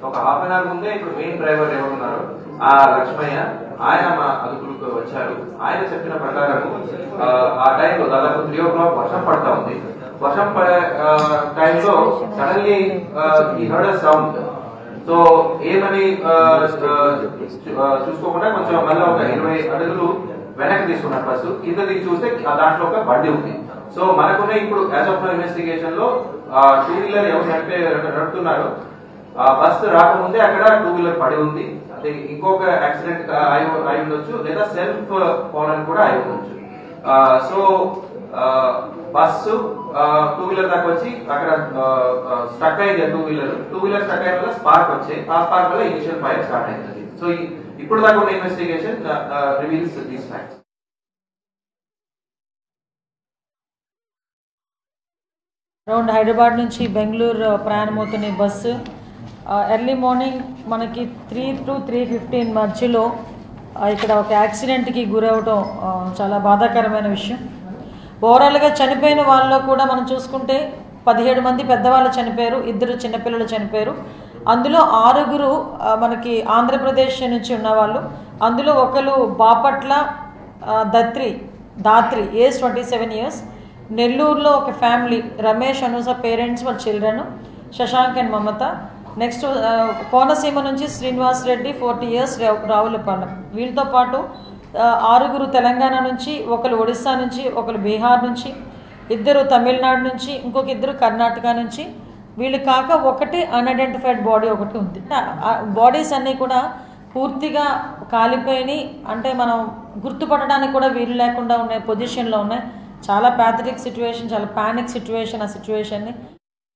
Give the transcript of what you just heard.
ఒక half an hour ముందే ఇప్పుడు మెయిన్ డ్రైవర్ ఎవరున్నారు ఆ లక్ష్మయ్య ఆయన మా అదుపులకు వచ్చారు. ఆయన చెప్పిన ప్రకారం ఆ టైంలో దాదాపు 3 o'clock వర్షం పడతా ఉంది. వర్షం పడే టైంలో సడన్లీ ఈ హర్డ్ సౌండ్. సో ఏమని చూసుకోకుండా కొంచెం మళ్ళీ ఒక 20 అడుగులు వెనక్కి తీసుకున్నారు బస్సు. కింద దిగి చూస్తే దాంట్లో ఒక బండి ఉంది. సో మనకున్న ఇప్పుడు యాజ్ ఆఫ్ ఇన్వెస్టిగేషన్ లో 2 వీలర్ ఎవరు నడుపుతున్నారు బస్సు రాకముందే అక్కడ 2 వీలర్ పడి ఉంది. అదే ఇంకొక యాక్సిడెంట్ అయి ఉండొచ్చు లేదా సెల్ఫ్ ఫాల్ కూడా అయి ఉండొచ్చు. సో బస్సు 2 వీలర్ దాకా వచ్చి అక్కడ స్టక్ అయింది. 2 వీలర్ స్టక్ అయిన వల్ల స్పార్క్ వచ్చాయి. ఆ స్పార్క్ వల్ల ఇనిషియల్ ఫైర్ స్టార్ట్ అయింది. సో ఇప్పుడు దాకా ఉన్న investigation reveals these facts. Around Hyderabad నుంచి బెంగళూరు ప్రయాణమవుతున్న బస్సు ఎర్లీ మార్నింగ్ మనకి 3 to 3:15 మధ్యలో ఇక్కడ ఒక యాక్సిడెంట్కి గురవడం చాలా బాధాకరమైన విషయం. ఓవరాల్గా చనిపోయిన వాళ్ళలో కూడా మనం చూసుకుంటే 17 మంది పెద్దవాళ్ళు చనిపోయారు, 2 చిన్నపిల్లలు చనిపోయారు. అందులో 6 మనకి ఆంధ్రప్రదేశ్ నుంచి ఉన్నవాళ్ళు. అందులో ఒకరు బాపట్ల దాత్రి ఏజ్ 27 years. నెల్లూరులో ఒక ఫ్యామిలీ రమేష్ అనూస పేరెంట్స్ వాళ్ళ children Shashank and Mamata. Next Konaseema నుంచి శ్రీనివాస్ రెడ్డి 40 years రావులపాలెం. వీళ్ళతో పాటు 6 తెలంగాణ నుంచి, ఒకరు ఒడిస్సా నుంచి, ఒకరు బీహార్ నుంచి, 2 తమిళనాడు నుంచి, ఇంకొక 2 కర్ణాటక నుంచి. వీళ్ళు కాక ఒకటి అన్ఐడెంటిఫైడ్ బాడీ ఒకటి ఉంది. బాడీస్ అన్నీ కూడా పూర్తిగా కాలిపోయినాయి. అంటే మనం గుర్తుపట్టడానికి కూడా వీలు లేకుండా ఉన్న పొజిషన్లో ఉన్నాయి. చాలా ప్యాథటిక్ సిచ్యువేషన్, చాలా ప్యానిక్ సిచ్యువేషన్. ఆ సిచ్యువేషన్ని